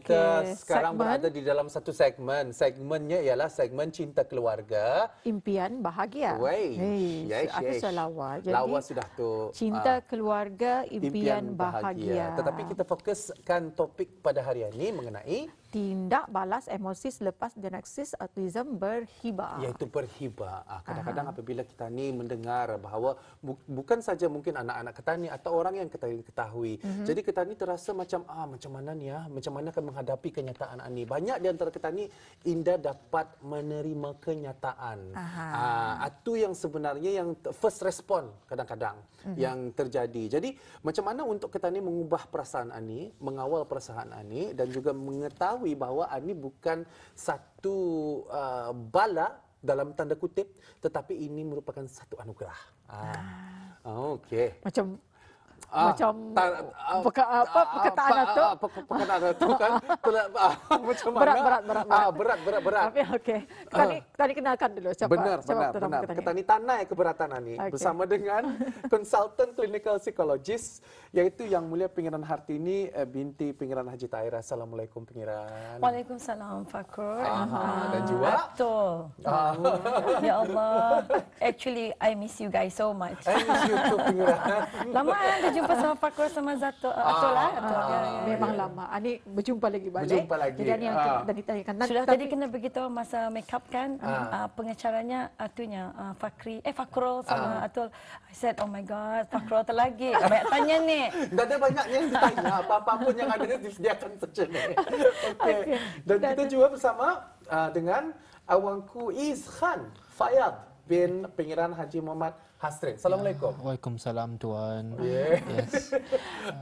Kita sekarang berada di dalam satu segmen. Segmennya ialah segmen Cinta Keluarga. Impian Bahagia. Aku sudah lawa. Jadi, lawa sudah tu. Cinta Keluarga, Impian Bahagia. Tetapi kita fokuskan topik pada hari ini mengenai tindak balas emosi selepas diagnosis autism berhibah. Iaitu berhibah. Kadang-kadang apabila kita ni mendengar bahawa bukan saja mungkin anak-anak kita ni atau orang yang kita ketahui. Jadi kita ni terasa macam macam mana ni macam mana akan menghadapi kenyataan ini. Banyak di antara kita ni Indah dapat menerima kenyataan. Itu yang sebenarnya yang first respon kadang-kadang yang terjadi. Jadi macam mana untuk kita ni mengubah perasaan ini, mengawal perasaan ini dan juga mengetahui bahawa ini bukan satu bala dalam tanda kutip, tetapi ini merupakan satu anugerah. Okey. Macam perkataan itu. Perkataan itu kan macam mana? Berat. Tapi okey. Kita kenalkan dulu siapa. Benar. Kita ni Tanai Keberatan ni bersama dengan konsultan clinical psychologist iaitu Yang Mulia Pangeran Hartini binti Pangeran Haji Tahir. Assalamualaikum Pangeran. Waalaikumsalam Fakrul. Dan juga betul. Ya Allah. Actually I miss you guys so much. I miss you too Pangeran. Lama dah jumpa sama Fakrul sama Atul lah. Memang lama. Ani berjumpa lagi balik. Berjumpa lagi. Jadi yang tadi tanyakan. Sudah tadi kena beritahu masa make up kan. Pengacaranya Fakrul sama Atul. I said oh my god Fakrul terlagi. Banyak tanya ni. Dah ada banyak yang ditanya. Apa-apa pun yang ada disediakan saja ni. Okey. Dan kita juga bersama dengan Awangku Izhan Fayad bin Pangeran Haji Muhammad Hasrin. Assalamualaikum. Waalaikumsalam Tuan. Yes.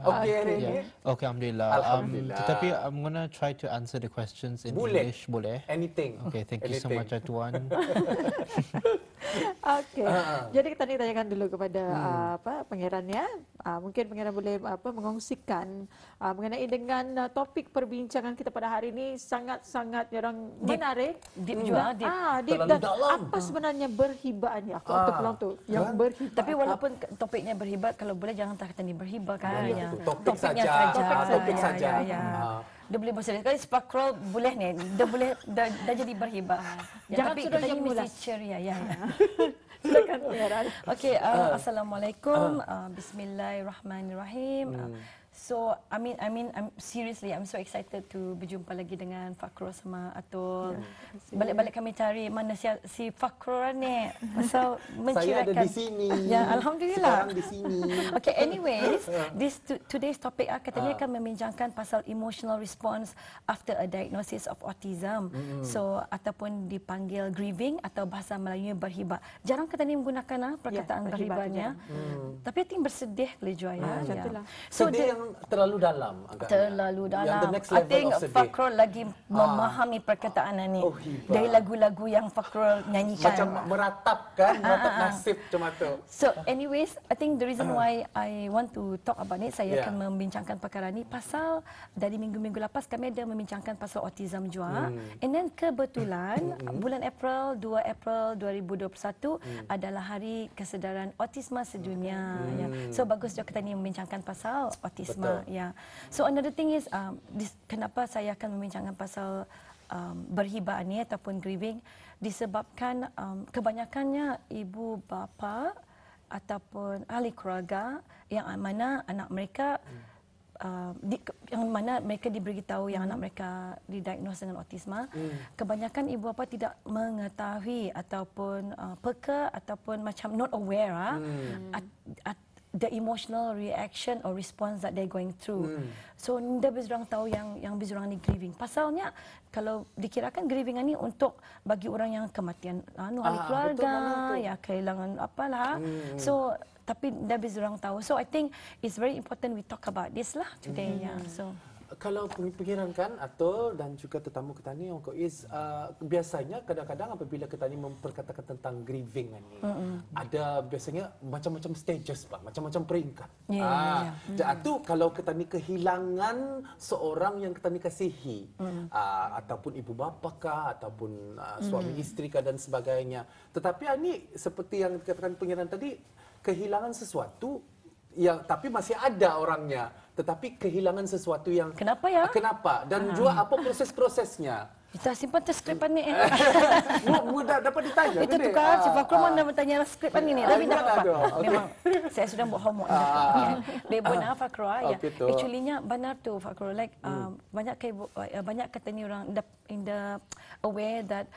Okey hari ini. Okey alhamdulillah. Tetapi I'm gonna try to answer the questions in English. Boleh? Anything. Okay, thank you so much Tuan. Okey. Jadi kita tanyakan dulu kepada pangerannya. Mungkin pangeran boleh mengongsikan mengenai dengan topik perbincangan kita pada hari ini sangat-sangat yang menarik. Deep juga. Deep. Dan apa sebenarnya berhibah ni? Aku terpelang tu. Berhibah. Tapi walaupun topiknya berhibah, kalau boleh jangan kata ni berhibah kan. Topik saja. Dia boleh berserius. Kalau Fakrul boleh ni, dah jadi berhibah. Jangan tapi sudah kita yang mesti mulas. ceria. Silakan pangeran. Okey, assalamualaikum. Bismillahirrahmanirrahim. So, I'm seriously, I'm so excited to berjumpa lagi dengan Fakrul sama Atul. Balik-balik kami cari mana si Fakrul ni. Pasal mencirikan. Saya ada di sini. Ya, alhamdulillah. Sekarang di sini. Okay, anyways, today's topic katanya akan membincangkan pasal emotional response after a diagnosis of autism. So, ataupun dipanggil grieving atau bahasa Melayunya berhibah. Jarang kita ni menggunakan perkataan berhibahnya. Tapi I think bersedih boleh jual ya. So, sedih yang terlalu dalam agaknya. Terlalu dalam. I think Fakrul lagi memahami perkataan ini. Dari lagu-lagu yang Fakrul nyanyikan. Macam meratap nasib macam tu. So anyways, I think the reason why I want to talk about it, saya akan membincangkan perkara ini pasal dari minggu-minggu lepas kami ada membincangkan pasal autism juga. And then kebetulan bulan April 2 April 2021 adalah hari kesedaran autisme sedunia. So bagus juga kita ni membincangkan pasal autisme. Ya. So another thing is kenapa saya akan membincangkan pasal berhibah ni ataupun grieving disebabkan kebanyakannya ibu bapa ataupun ahli keluarga yang mana anak mereka yang mana mereka diberitahu yang anak mereka didiagnos dengan autisme, kebanyakan ibu bapa tidak mengetahui ataupun peka ataupun macam not aware the emotional reaction or response that they're going through. So dia berang tahu yang berang ni grieving. Pasalnya kalau dikirakan grieving ni untuk bagi orang yang kematian ahli keluarga, ya kehilangan apalah. So tapi dia berang tahu. So I think it's very important we talk about this lah today. So kalau pengiran kan Atul dan juga tetamu kita ni biasanya kadang-kadang apabila kita ni memperkatakan tentang grieving ni ada biasanya macam-macam stages macam-macam peringkat. Itu kalau kita ni kehilangan seorang yang kita ni kasihi ataupun ibu bapa kah ataupun suami isteri kah dan sebagainya. Tetapi ini seperti yang dikatakan pengiran tadi, kehilangan sesuatu yang tapi masih ada orangnya. tetapi kehilangan sesuatu yang Kenapa ya? Kenapa? Dan juga apa proses-prosesnya? Kita simpan tu skrip ni. Mudah dapat ditanya. Itu tu kan, si Fakro mana bertanya skrip ni. Tapi tak apa. Okay. Memang saya sudah buat homework. Lebih benar Fakro ya. Actually-nya benar tu Fakro. Like banyak kata ni orang in the aware that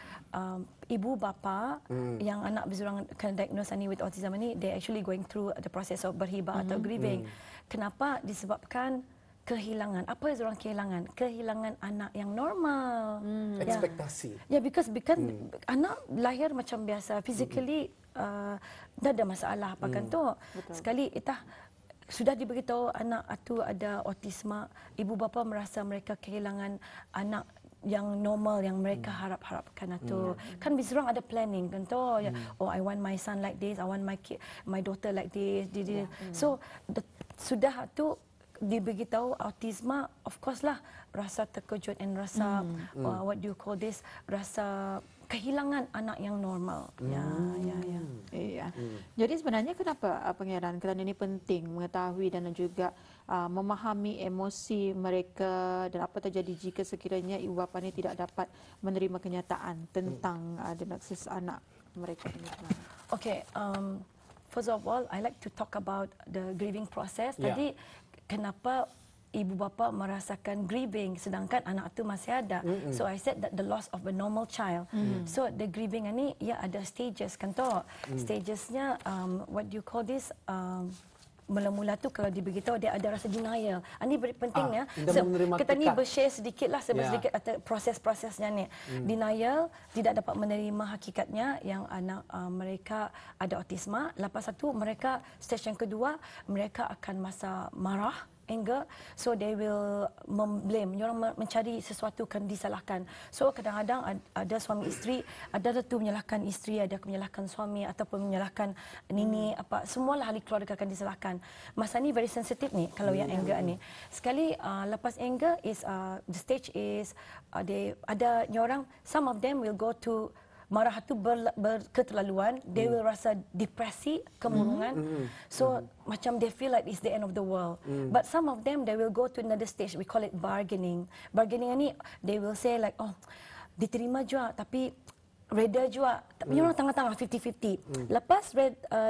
ibu bapa yang anak bersorang kena diagnose ni with autism ni, they actually going through the process of berhibah atau grieving. Kenapa? Disebabkan kehilangan. Apa yang orang kehilangan? Kehilangan anak yang normal. Ekspektasi. Ya, because anak lahir macam biasa, physically dah ada masalah apa kan tu. Sekali sudah diberitahu anak itu ada autisma, ibu bapa merasa mereka kehilangan anak yang normal yang mereka harapkan itu. Kan biasa orang ada planning kan tu. Oh, I want my son like this, I want my daughter like this. So sudah tu diberitahu autisma, of course lah rasa terkejut dan rasa what do you call this, rasa kehilangan anak yang normal. Iya. Jadi sebenarnya kenapa Pangeran kerana ini penting mengetahui dan juga memahami emosi mereka dan apa terjadi jika sekiranya ibu bapa ini tidak dapat menerima kenyataan tentang diagnosis anak mereka ini. Okay, first of all, I like to talk about the grieving process. Tadi kenapa ibu bapa merasakan grieving sedangkan anak itu masih ada. So I said that the loss of a normal child. So the grieving ini ada stages kan tu. Stagesnya what do you call this? Mula-mula tu kalau diberitahu dia ada rasa denial. Ini very penting ya. Kita ni bershare sedikitlah sedikit atau proses-prosesnya ni. Denial, tidak dapat menerima hakikatnya yang anak mereka ada autisma. Lepas satu mereka stage yang kedua mereka akan masa marah, anger, so they will blame. Orang mencari sesuatu kan disalahkan. So kadang-kadang ada suami isteri, ada tu menyalahkan isteri, ada menyalahkan suami ataupun menyalahkan nini apa, semualah ahli keluarga akan disalahkan. Masa ni very sensitive ni kalau yang anger ni. Sekali lepas anger is the stage is ada orang, some of them will go to marah itu berketerlaluan, they will rasa depresi, kemurungan. So macam they feel like it's the end of the world. But some of them they will go to another stage, we call it bargaining. Bargaining ni they will say like, oh diterima juga tapi reda juga. Orang tengah-tengah 50-50. Lepas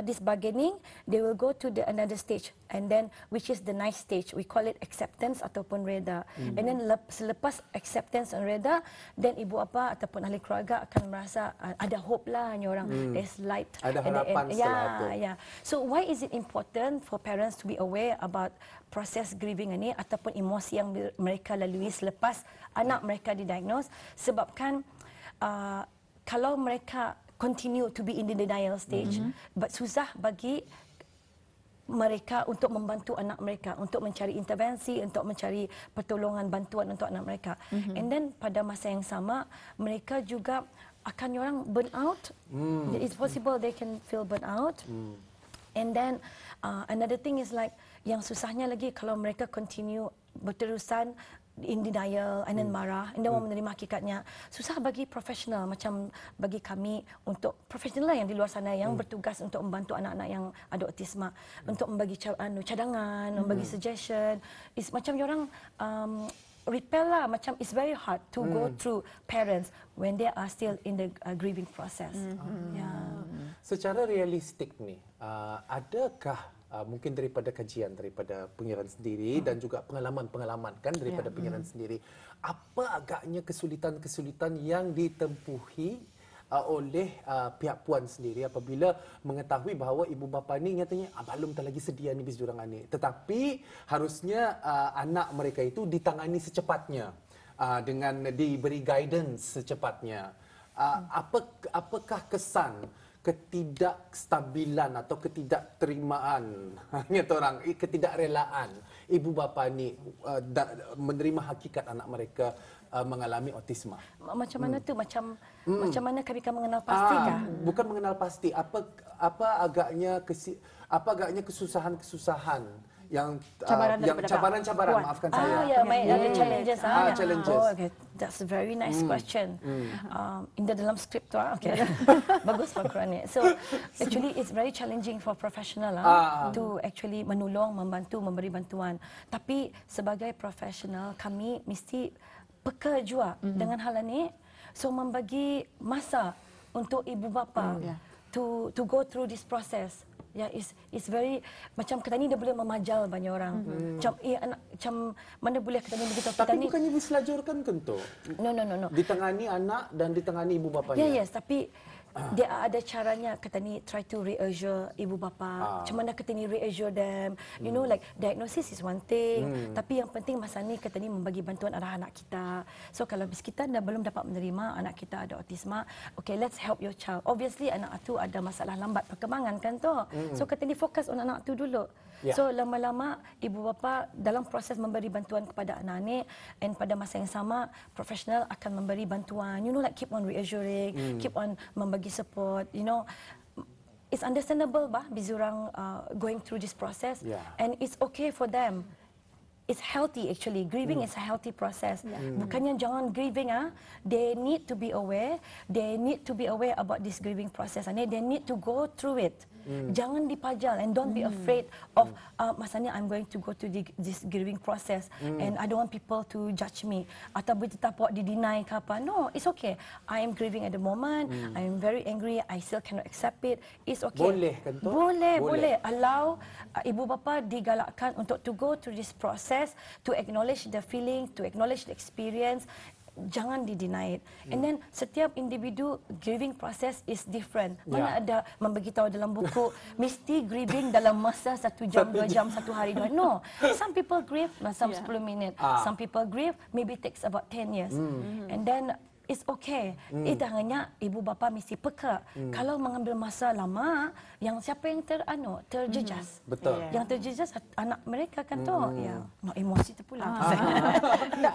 this bargaining, they will go to another stage, and then which is the nice stage. We call it acceptance ataupun reda. And then selepas acceptance and reda, then ibu apa ataupun ahli keluarga akan merasa ada hope lah ni orang. There's light. Ada harapan setelah itu. Yeah. So why is it important for parents to be aware about proses grieving ini ataupun emosi yang mereka lalui selepas anak mereka didiagnose? Sebabkan kalau mereka continue to be in the denial stage, but susah bagi mereka untuk membantu anak mereka, untuk mencari intervensi, untuk mencari pertolongan, bantuan untuk anak mereka. And then pada masa yang sama, mereka juga akan orang burn out. It's possible they can feel burn out. And then another thing is like, yang susahnya lagi kalau mereka continue berterusan in denial and then marah and then menerima hakikatnya, susah bagi profesional macam bagi kami untuk profesional lah yang di luar sana yang bertugas untuk membantu anak-anak yang ada autisma untuk membagi cadangan, membagi suggestion. It's macam orang repel lah, macam it's very hard to go through parents when they are still in the grieving process. Secara realistik ni, adakah mungkin daripada kajian daripada Pangeran sendiri dan juga pengalaman-pengalaman kan daripada Pangeran sendiri, apa agaknya kesulitan-kesulitan yang ditempuhi oleh pihak puan sendiri apabila mengetahui bahawa ibu bapa ni nyatanya belum tak lagi sedia ni bis jurang ni, tetapi harusnya anak mereka itu ditangani secepatnya dengan diberi guidance secepatnya. Apakah kesan ketidakstabilan atau ketidakterimaan orang ketidakrelaan ibu bapa ni menerima hakikat anak mereka mengalami autisma? Macam mana tu? Macam mana kami akan mengenal pasti kah? Bukan mengenal pasti. Apa agaknya kesusahan-kesusahan Cabaran daripada cabaran-cabaran, Puan. maafkan saya. Ya, ada challenges. Challenges. Oh, okay. That's a very nice question. In the dalam skrip tu, okay. Bagus Pak Quran. So, actually it's very challenging for professional to actually menolong, membantu, memberi bantuan. Tapi sebagai profesional, kami mesti peka juga dengan hal ini. So, membagi masa untuk ibu bapa to go through this process. Ya, it's very macam kita ni dah boleh memajal banyak orang. Macam mana boleh kita ni begitu kita Tapi ni. bukannya diselajurkan kan tu? No. Ditangani anak dan ditangani ibu bapanya. Yes, tapi dia ada caranya kita ni try to reassure ibu bapa. Macam mana kita ni reassure them. You know, like diagnosis is one thing, tapi yang penting masa ni kita ni membagi bantuan arah anak kita. So kalau kita dah belum dapat menerima anak kita ada autisma, okay, let's help your child. Obviously anak tu ada masalah lambat perkembangan kan tu. So kita ni fokus on anak tu dulu. Yeah. So lama-lama ibu bapa dalam proses memberi bantuan kepada anak ni, and pada masa yang sama profesional akan memberi bantuan. You know, like keep on reassuring, keep on membagi support. You know, it's understandable bah bila orang going through this process, and it's okay for them. It's healthy actually. Grieving is a healthy process. Bukannya jangan grieving they need to be aware. They need to be aware about this grieving process and they need to go through it. Jangan dipajal and don't be afraid of masanya I'm going to go to this grieving process and I don't want people to judge me atau bertetapuk di-deny ke apa. No, it's okay. I am grieving at the moment. I am very angry. I still cannot accept it. It's okay. Boleh kan tu? Boleh. Allow ibu bapa digalakkan untuk to go through this process, to acknowledge the feeling, to acknowledge the experience. Jangan di-deny it. And then setiap individu grieving process is different. Mana ada memberitahu dalam buku mesti grieving dalam masa 1 jam, 2 jam, 1 hari, 2. No. Some people grieve some 10 minit. Some people grieve maybe takes about 10 years. And then it's okay. Hanya ibu bapa mesti peka. Kalau mengambil masa lama, yang siapa yang terjejas. Betul. Yang terjejas anak mereka kan tu. Ya, no emosi tu pula.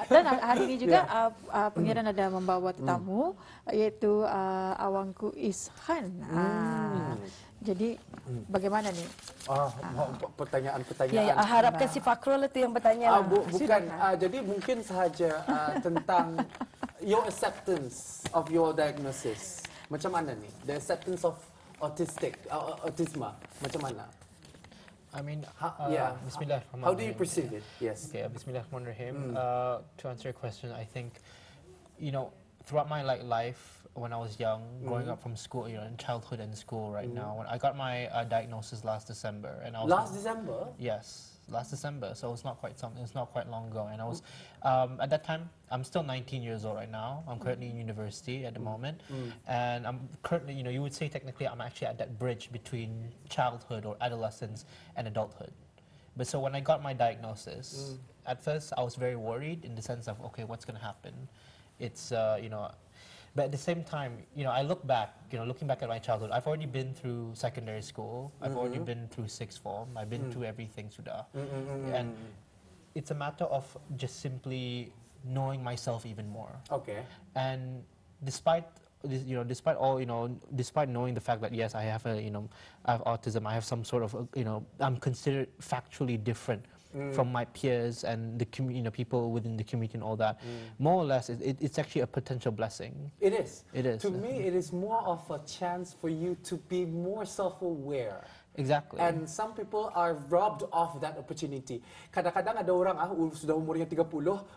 Dan hari ini juga pengiran ada membawa tetamu iaitu Awangku Ishan. Jadi bagaimana nih? Pertanyaan-pertanyaan. Ya, harapkan si Fakrul itu yang bertanya. Bukan. Jadi mungkin sahaja tentang your acceptance of your diagnosis. Macam mana ni? The acceptance of autisma. Macam mana? I mean, Bismillahirrahmanirrahim. How do you perceive it? Yes. Okay, Bismillahirrahmanirrahim. To answer your question, I think, you know, throughout my life, when I was young, growing up from school, you know, in childhood and school right now, when I got my diagnosis last December, and I was last December. Yes, last December. So it's not quite something. It's not quite long ago, and I was at that time. I'm still 19 years old right now. I'm currently in university at the moment, and I'm currently, you know, you would say technically I'm actually at that bridge between childhood or adolescence and adulthood. But so when I got my diagnosis, at first I was very worried in the sense of, okay, what's going to happen? It's you know. But at the same time, you know, I look back, you know, looking back at my childhood, I've already been through secondary school. I've already been through sixth form. I've been through everything, Sudah. And it's a matter of just simply knowing myself even more. Okay. And despite knowing the fact that yes, I have I have autism, I have some sort of, I'm considered factually different from my peers and the people within the community and all that. More or less, it's actually a potential blessing. It is. It is. To me, it is more of a chance for you to be more self-aware. Exactly. And some people are robbed of that opportunity. Kadang-kadang ada orang sudah umurnya 30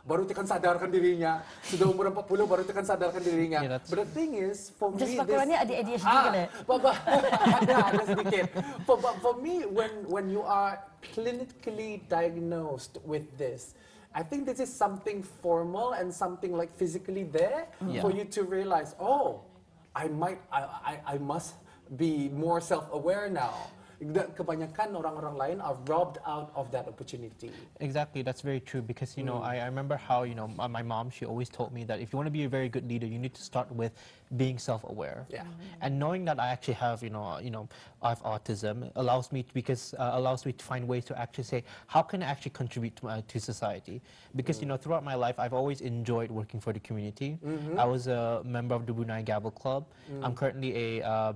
baru tekan sadarkan dirinya, sudah umur 40 baru tekan sadarkan dirinya. Yeah, but the thing is, for me, just pakurannya ada ADHD kan? ada sedikit. For me, when you are clinically diagnosed with this, I think this is something formal and something like physically there for you to realize, oh, I must be more self-aware now. Kebanyakan orang-orang lain are robbed out of that opportunity. Exactly, that's very true because I remember how my mom, she always told me that if you want to be a very good leader, you need to start with being self-aware. Yeah. And knowing that I actually have I have autism allows me to find ways to actually say how can I actually contribute to society, because throughout my life I've always enjoyed working for the community. I was a member of the Brunei Gavel Club. I'm currently a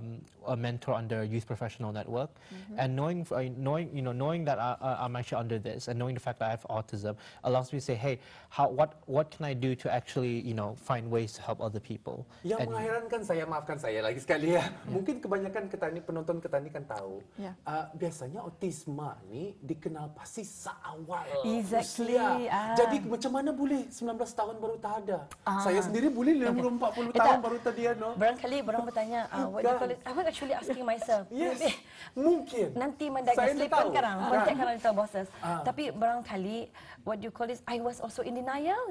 mentor under Youth Professional Network. And knowing that I'm actually under this, and knowing the fact that I have autism allows me to say, hey, what can I do to actually find ways to help other people. Yang mengherankan saya, maafkan saya lagi sekali ya. Mungkin kebanyakan penonton Ketani kan tahu. Biasanya autisme ni dikenal pasti seawal usia. Jadi macam mana boleh 19 tahun baru tak ada? Saya sendiri boleh 40 tahun baru tadi Barangkali orang bertanya, what do you call it? I was actually asking myself. Yes, mungkin. Nanti mendiagnose sleeper sekarang, contact dengan little bosses. Tapi barangkali, what do you call this? I was also in denial,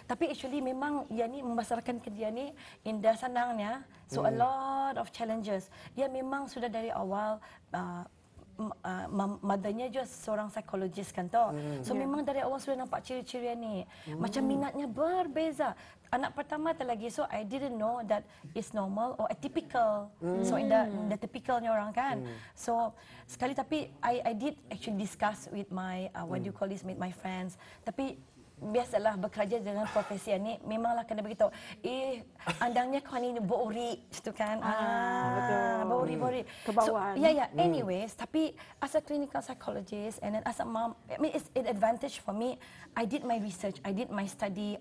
tapi actually memang ia ni membesarkan kerja ni indah senangnya. So a lot of challenges. Dia memang sudah dari awal mothernya juga seorang psikologis kan toh. So memang dari awal sudah nampak ciri-ciri ni. Macam minatnya berbeza. Anak pertama terlagi, so I didn't know that it's normal or atypical. So in the typicalnya orang kan. So sekali tapi I did actually discuss with my what do you call this, with my friends. Tapi biasalah bekerja dengan profesi ni memanglah kena beritahu andangnya kau ni boori gitu kan. Betul. Boori Ke bawah. So, anyways, tapi as a clinical psychologist and then as a mom, I mean it's an advantage for me. I did my research, I did my study.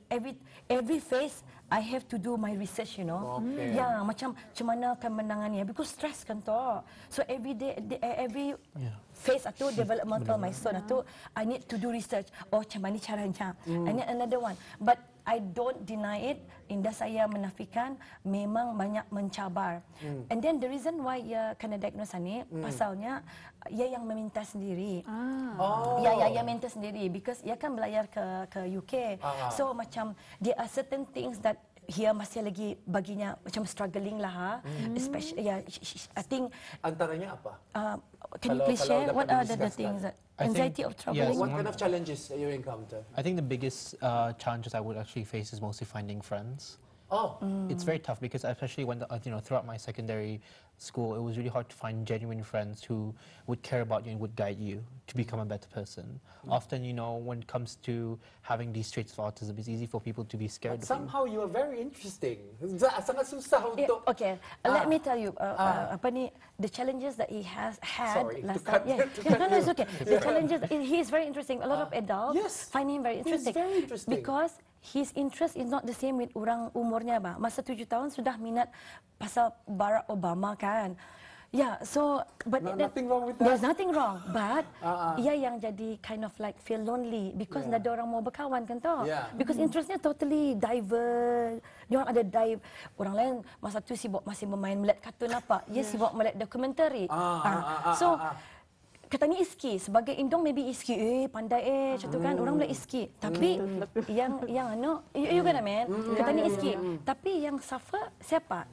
Every phase I have to do my research, macam mana akan menangannya because stress kan toh. So every day every phase atau developmental milestone atau I need to do research. Macam mana caranya? I need another one. But I don't deny it. Indah saya menafikan memang banyak mencabar. And then the reason why ia kena diagnosa ni pasalnya ia yang meminta sendiri. Ia minta sendiri because ia kan belayar ke UK. So macam there are certain things that dia masih lagi baginya macam struggling lah. Especially I think antaranya apa? Can you please share what are the things that anxiety of traveling? What kind of challenges you encounter? I think the biggest challenges I would actually face is mostly finding friends. It's very tough because especially when throughout my secondary school, it was really hard to find genuine friends who would care about you and would guide you to become a better person. Often, when it comes to having these traits of autism, it's easy for people to be scared of you. Somehow you are very interesting. Sangat susah untuk. Okay, let me tell you the challenges that he has had last time. No, it's okay. The challenges he is very interesting. A lot of adults find him very interesting. He's very interesting because his interest is not the same with orang umurnya ba. Masa 7 tahun sudah minat pasal Barack Obama kan. So but nothing wrong with that. There's nothing wrong, but ia yang jadi kind of like feel lonely because tidak ada orang mau berkawan kan toh. Because interestnya totally diverse. Dia orang ada dive. Orang lain masa tu sibuk masih bermain melihat kartun apa. Ia sibuk melihat dokumentari. So kata ni iski sebagai indong maybe iski pandai macam tu kan orang boleh iski tapi yang you gonna man kata ni iski tapi yang suffer siapa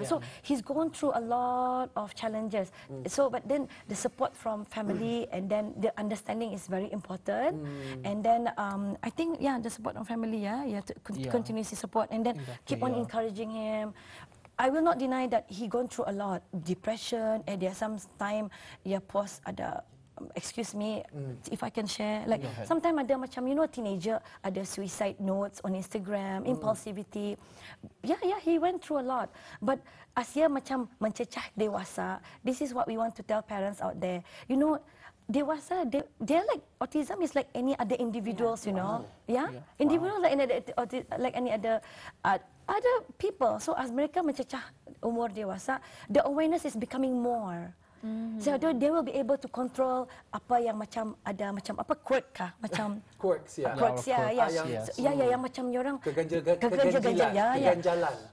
so he's gone through a lot of challenges so but then the support from family and then the understanding is very important and then I think the support from family to continuously support and then keep on encouraging him. I will not deny that he gone through a lot, depression, and there some time post ada, excuse me, if I can share, like sometimes ada macam teenager ada suicide notes on Instagram, impulsivity, he went through a lot, but as ia macam mencecah dewasa, this is what we want to tell parents out there, dewasa, they're like autism is like any other individuals, individuals like any other people. So as mereka mencecah umur dewasa, the awareness is becoming more. So they will be able to control apa yang macam ada macam apa quirk kah macam quirks yang macam orang keganjalan.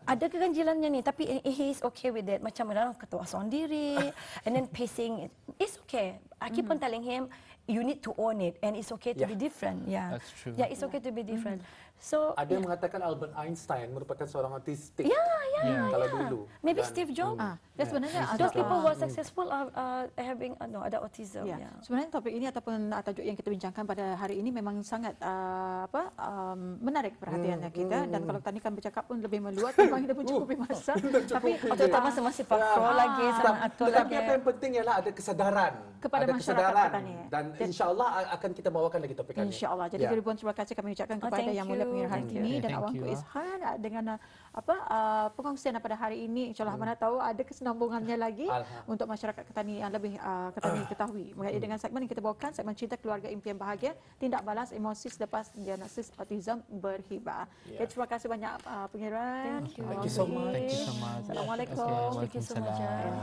Ada keganjilannya ni tapi he is okay with it macam orang ketawa sendiri and then pacing it's okay. I keep on telling him you need to own it and it's okay to be different. That's true. It's okay to be different. So ada yang mengatakan Albert Einstein merupakan seorang autistik. Kalau dulu. Maybe Steve Jobs. Sebenarnya those people who are successful are having ada autism. Sebenarnya topik ini ataupun tajuk yang kita bincangkan pada hari ini memang sangat menarik perhatiannya kita dan kalau tadi kan bercakap pun lebih meluas memang kita pun cukup masa. Tapi terutama masih faktor lagi sama aktor lagi. Tapi apa yang penting ialah ada kesadaran kepada masyarakat dan insya-Allah akan kita bawakan lagi topik ini. Insya-Allah. Jadi ribuan terima kasih kami ucapkan kepada yang mulia pengiran hari Thank ini you. dan Thank Awangku you. Izhan dengan pengongsian pada hari ini. InsyaAllah mana tahu ada kesinambungannya lagi untuk masyarakat Ketani yang lebih Ketani ketahui. Mengenai dengan segmen yang kita bawakan, segmen Cinta Keluarga Impian Bahagia, tindak balas emosi selepas diagnosis autism berhibah. Okay, terima kasih banyak pengiran. Thank you. Thank you so much. Thank you so much. Assalamualaikum. Okay, Thank you so much. Waalaikumsalam.